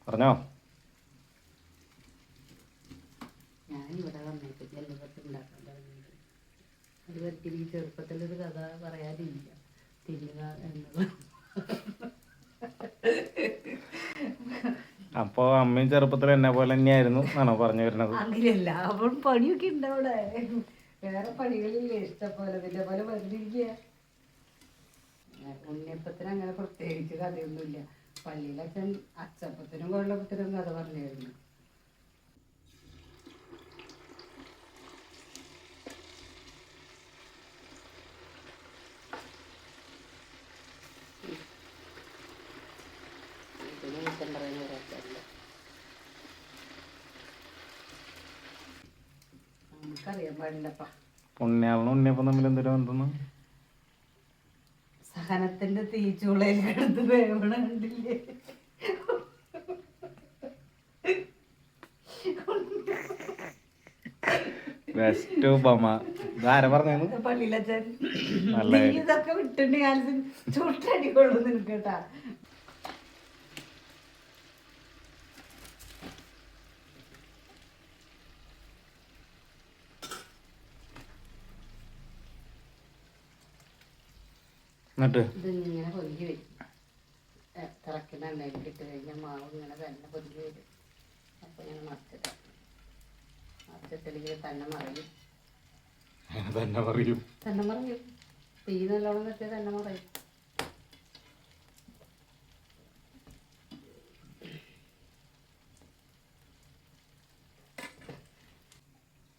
പറഞ്ഞോ. ഞാനിവിടെ വന്നിട്ട് ജലപത്ത് ഉണ്ടാക്കാൻ തുടങ്ങിയിട്ട് അതുവരെ ചെറുപ്പത്തിലൊരു കഥ പറയാനില്ല തിരിക എന്നുള്ള. അപ്പൊ അമ്മയും ചെറുപ്പത്തിൽ എന്നെ പോലെ തന്നെയായിരുന്നു എന്നാണോ പറഞ്ഞു വരുന്നത്? അങ്ങനെയല്ല, അപ്പോൾ പണിയൊക്കെ ഉണ്ട് അവിടെ. വേറെ പണികളില്ലേ ഇഷ്ടം പോലെ, ഇതിന്റെ പോലെ വെറുതിരിക്കുക. ഉണ്ണിയപ്പത്തിന് അങ്ങനെ പ്രത്യേകിച്ച് കഥയൊന്നുമില്ല. പള്ളിയിലച്ഛൻ അച്ചപ്പത്തിനും കൊള്ളപ്പത്തിനും കഥ പറഞ്ഞായിരുന്നു. നമുക്കറിയാൻ പാടില്ലപ്പാ. പുണ്യാളനും ഉണ്ണിയപ്പം തമ്മിൽ എന്തൊരു ബന്ധം? സഹനത്തിന്റെ തീച്ചൂളയിൽ കിടന്ന് വേവണ കണ്ടില്ലേ? പള്ളിയിലച്ഛൻ ഇതൊക്കെ വിട്ടിട്ട് കാലത്ത് ചുട്ടടിക്കൊള്ളു നിൽക്കട്ടാ. ഇതിങ്ങനെ പൊന്തി വരും. തിളക്കുന്ന എണ്ണയിൽ ഇട്ട് കഴിഞ്ഞാൽ മാവ് ഇങ്ങനെ തന്നെ പൊന്തി വരും. അപ്പൊ ഇങ്ങനെ മറിച്ചിട്ടാ മറിച്ചിട്ടില്ലെങ്കിൽ തന്നെ മറിയും. തന്നെ മറിയും. തീ നല്ലോണം വെച്ചാൽ തന്നെ മറിയും.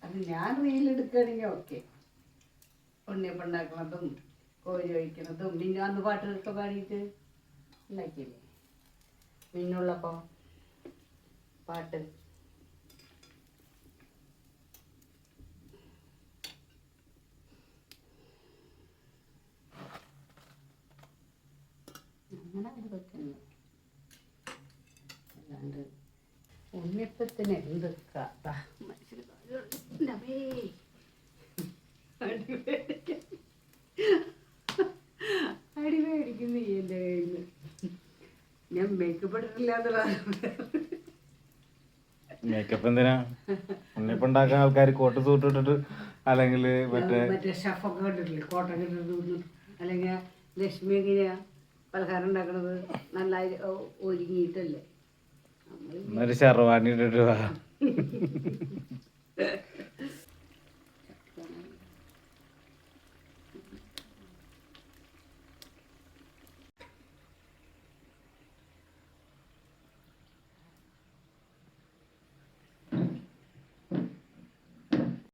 അത് ഞാൻ റീലെടുക്കുകയാണെങ്കിൽ ഓക്കെ. ഉണ്ണിയപ്പം ഉണ്ടാക്കുന്നതും കോഴി ഒഴിക്കുന്നതും പിന്നെ അന്ന് പാട്ടുകളൊക്കെ പാടിയിട്ട് ഉണ്ടാക്കിയില്ലേ പിന്നുള്ളപ്പോൾ പാട്ട്. അങ്ങനെ അത് വെക്കുന്നത്. അല്ലാണ്ട് ഉണ്ണിയപ്പത്തിന് എന്ത് കഥ അടി മേടിക്കും നീ എൻ്റെ കയ്യിൽ നിന്ന്. ഞാൻ മേക്കപ്പ് ഇട്ടിട്ടില്ലാത്ത മേക്കപ്പ് എന്തിനാ? ഉണ്ണിയപ്പം ഉണ്ടാക്കാൻ ആൾക്കാർ കോട്ട് സൂട്ട് ഇട്ടിട്ട് അല്ലെങ്കിൽ മറ്റേ ഷഫൊക്കെ കണ്ടിട്ടില്ലേ കോട്ടൊക്കെ ഇട്ടിട്ട്, അല്ലെങ്കിൽ ലക്ഷ്മി എങ്ങനെയാ പലഹാരം ഉണ്ടാക്കണത് നല്ല ഒരുങ്ങിയിട്ടല്ലേ. ഷെർവാണി ഇട്ടിട്ട്